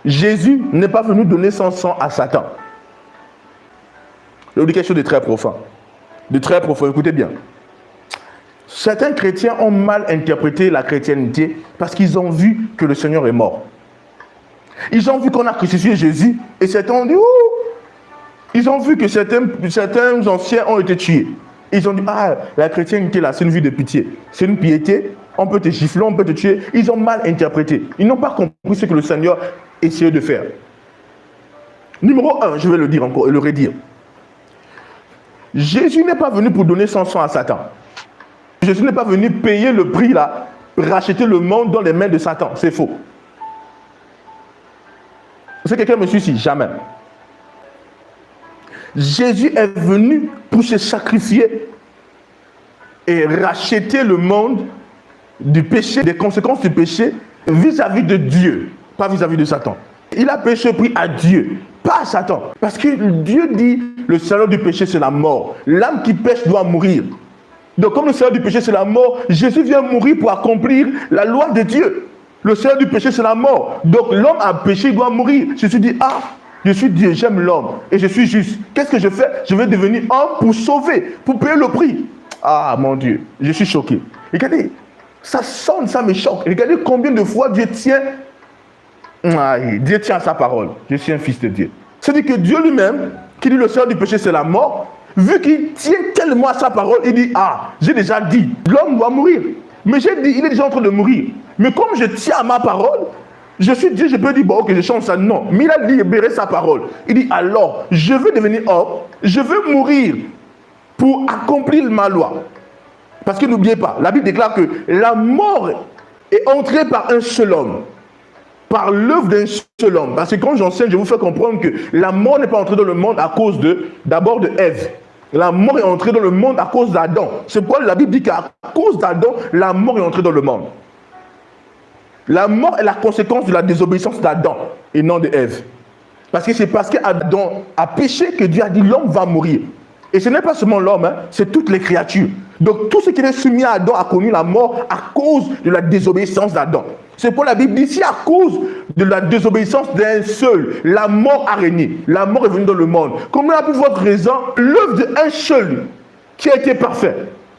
Jésus n'est pas venu donner son sang à Satan. Je vais vous dire quelque chose de très profond. De très profond, écoutez bien. Certains chrétiens ont mal interprété la chrétienté parce qu'ils ont vu que le Seigneur est mort. Ils ont vu qu'on a crucifié Jésus et certains ont dit ouh. Ils ont vu que certains anciens ont été tués. Ils ont dit ah, la chrétienté là, c'est une vie de pitié. C'est une piété. On peut te gifler, on peut te tuer. Ils ont mal interprété. Ils n'ont pas compris ce que le Seigneur essayait de faire. Numéro 1, je vais le dire encore et le redire. Jésus n'est pas venu pour donner son sang à Satan. Jésus n'est pas venu payer le prix là, racheter le monde dans les mains de Satan. C'est faux. Est-ce que quelqu'un me suit ici? Jamais. Jésus est venu pour se sacrifier et racheter le monde du péché, des conséquences du péché vis-à-vis de Dieu, pas vis-à-vis de Satan. Il a payé ce prix à Dieu, pas à Satan. Parce que Dieu dit, le salaire du péché c'est la mort. L'âme qui pêche doit mourir. Donc comme le salaire du péché c'est la mort, Jésus vient mourir pour accomplir la loi de Dieu. Le salaire du péché c'est la mort. Donc l'homme a péché, il doit mourir. Jésus dit, ah, je suis Dieu, j'aime l'homme et je suis juste. Qu'est-ce que je fais? Je vais devenir homme pour sauver, pour payer le prix. Ah mon Dieu, je suis choqué. Regardez, ça sonne, ça me choque. Regardez combien de fois Dieu tient à sa parole. Je suis un fils de Dieu. C'est-à-dire que Dieu lui-même, qui dit le salaire du péché c'est la mort, vu qu'il tient tellement à sa parole, il dit, ah, j'ai déjà dit, l'homme doit mourir. Mais j'ai dit, il est déjà en train de mourir. Mais comme je tiens à ma parole, je suis Dieu, je peux dire, bon, ok, je change ça. Non. Mais il a libéré sa parole. Il dit, alors, je veux devenir homme, je veux mourir pour accomplir ma loi. Parce que n'oubliez pas, la Bible déclare que la mort est entrée par un seul homme. Par l'œuvre d'un seul homme. Parce que quand j'enseigne, je vous fais comprendre que la mort n'est pas entrée dans le monde à cause d'abord de Ève. La mort est entrée dans le monde à cause d'Adam. C'est pourquoi la Bible dit qu'à cause d'Adam, la mort est entrée dans le monde. La mort est la conséquence de la désobéissance d'Adam et non de Ève. Parce que c'est parce qu'Adam a péché que Dieu a dit l'homme va mourir. Et ce n'est pas seulement l'homme, hein, c'est toutes les créatures. Donc tout ce qui est soumis à Adam a connu la mort à cause de la désobéissance d'Adam. C'est pour la Bible dit, si à cause de la désobéissance d'un seul, la mort a régné, la mort est venue dans le monde. Comme on a pu votre raison, l'œuvre d'un seul qui a été parfait,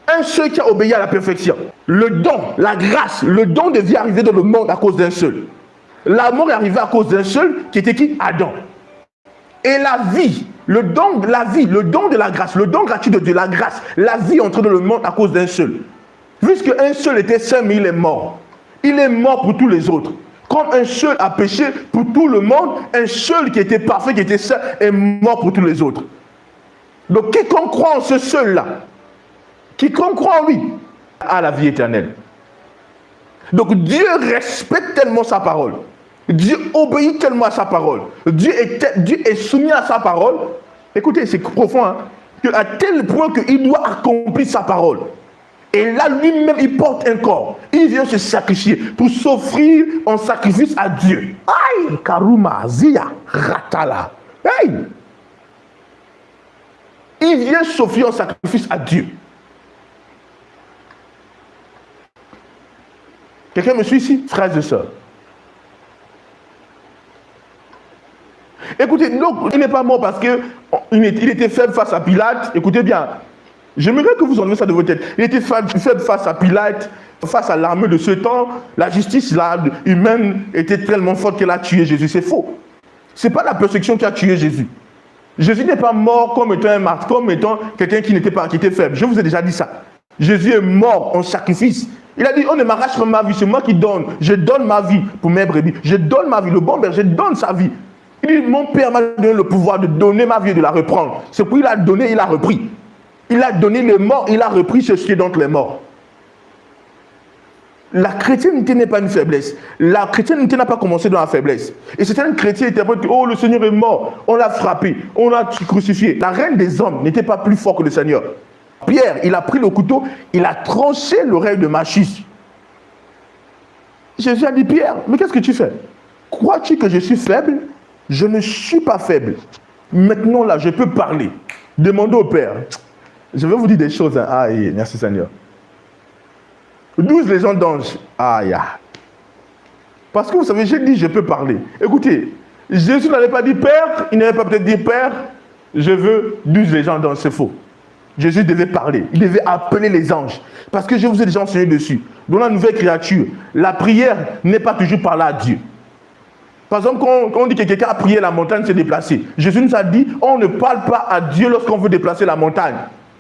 un seul qui a obéi à la perfection. Le don, la grâce, le don de vie est arrivé dans le monde à cause d'un seul. La mort est arrivée à cause d'un seul qui était qui? Adam. Et la vie, le don de la vie, le don de la grâce, le don gratuit de Dieu, la grâce, la vie est entrée dans le monde à cause d'un seul. Puisque un seul était saint, mais il est mort. Il est mort pour tous les autres. Quand un seul a péché pour tout le monde, un seul qui était parfait, qui était saint, est mort pour tous les autres. Donc quiconque croit en ce seul-là, quiconque croit en lui, a la vie éternelle. Donc Dieu respecte tellement sa parole. Dieu obéit tellement à sa parole. Dieu est soumis à sa parole. Écoutez, c'est profond, hein, à tel point qu'il doit accomplir sa parole. Et là, lui-même, il porte un corps. Il vient se sacrifier pour s'offrir en sacrifice à Dieu. Aïe, Karuma, Zia, Ratala. Hey! Il vient s'offrir en sacrifice à Dieu. Quelqu'un me suit ici, frères et sœurs? Écoutez, donc, il n'est pas mort parce qu'il était faible face à Pilate. Écoutez bien. J'aimerais que vous enlevez ça de votre tête. Il était faible face à Pilate, face à l'armée de ce temps. La justice humaine était tellement forte qu'elle a tué Jésus. C'est faux. Ce n'est pas la persécution qui a tué Jésus. Jésus n'est pas mort comme étant un martyr, comme étant quelqu'un qui était faible. Je vous ai déjà dit ça. Jésus est mort en sacrifice. Il a dit, on ne m'arrache pas ma vie, c'est moi qui donne. Je donne ma vie pour mes brebis. Je donne ma vie. Le bon berger donne sa vie. Il dit, mon Père m'a donné le pouvoir de donner ma vie et de la reprendre. C'est pour il a donné, il a repris. Il a donné les morts, il a repris ce qui est d'entre les morts. La chrétienté n'est pas une faiblesse. La chrétienté n'a pas commencé dans la faiblesse. Et certains chrétiens interprètent que oh, le Seigneur est mort, on l'a frappé, on l'a crucifié. La reine des hommes n'était pas plus fort que le Seigneur. Pierre, il a pris le couteau, il a tranché l'oreille de Malchus. Jésus a dit, Pierre, mais qu'est-ce que tu fais? Crois-tu que je suis faible? Je ne suis pas faible. Maintenant là, je peux parler. Demandez au Père. Je vais vous dire des choses. Hein. Aïe, merci Seigneur. 12 légions d'anges. Aïe. Parce que vous savez, j'ai dit, je peux parler. Écoutez, Jésus n'avait pas dit Père, il n'avait pas peut-être dit Père, je veux 12 les gens dans, c'est faux. Jésus devait parler, il devait appeler les anges. Parce que je vous ai déjà enseigné dessus. Dans la nouvelle créature, la prière n'est pas toujours parler à Dieu. Par exemple, quand on dit que quelqu'un a prié, la montagne s'est déplacée. Jésus nous a dit, on ne parle pas à Dieu lorsqu'on veut déplacer la montagne.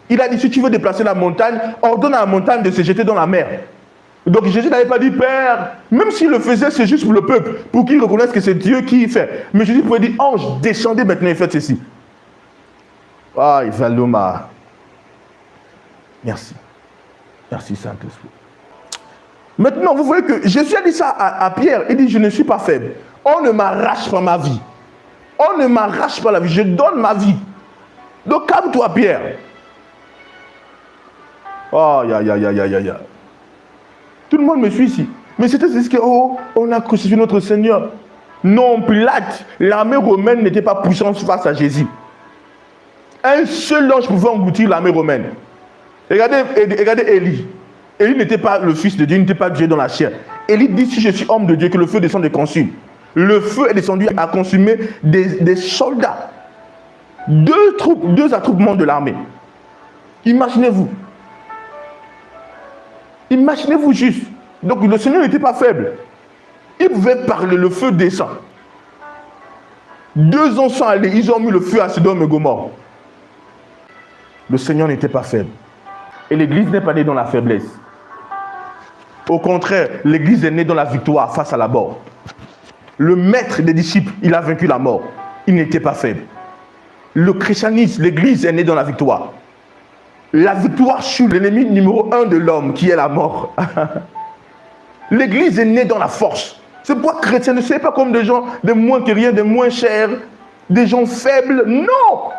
Il a dit, si tu veux déplacer la montagne, ordonne à la montagne de se jeter dans la mer. Donc Jésus n'avait pas dit Père, même s'il le faisait, c'est juste pour le peuple, pour qu'ils reconnaissent que c'est Dieu qui fait. Mais Jésus pouvait dire, ange, descendez maintenant et faites ceci. Ah, il va l'homme. Merci. Merci Saint-Esprit. Maintenant, vous voyez que Jésus a dit ça à Pierre. Il dit, je ne suis pas faible. On ne m'arrache pas ma vie. On ne m'arrache pas la vie. Je donne ma vie. Donc calme-toi, Pierre. Oh, ya. Tout le monde me suit ici. Mais c'était ce que, on a crucifié notre Seigneur. Non, Pilate, l'armée romaine n'était pas puissante face à Jésus. Un seul ange pouvait engloutir l'armée romaine. Regardez Élie. Élie n'était pas le fils de Dieu, il n'était pas Dieu dans la chair. Élie dit, si je suis homme de Dieu, que le feu descende et consume. Le feu est descendu à consumer des soldats. Deux attroupements de l'armée. Imaginez-vous. Imaginez-vous juste. Donc le Seigneur n'était pas faible. Il pouvait parler, le feu descend. 2 ans sont allés, ils ont mis le feu à Sodome et Gomorrhe. Le Seigneur n'était pas faible. Et l'Église n'est pas née dans la faiblesse. Au contraire, l'Église est née dans la victoire face à la mort. Le maître des disciples, il a vaincu la mort. Il n'était pas faible. Le christianisme, l'Église est née dans la victoire. La victoire sur l'ennemi numéro 1 de l'homme, qui est la mort. L'Église est née dans la force. C'est pourquoi chrétien ne c'est pas comme des gens de moins que rien, de moins chers, des gens faibles. Non!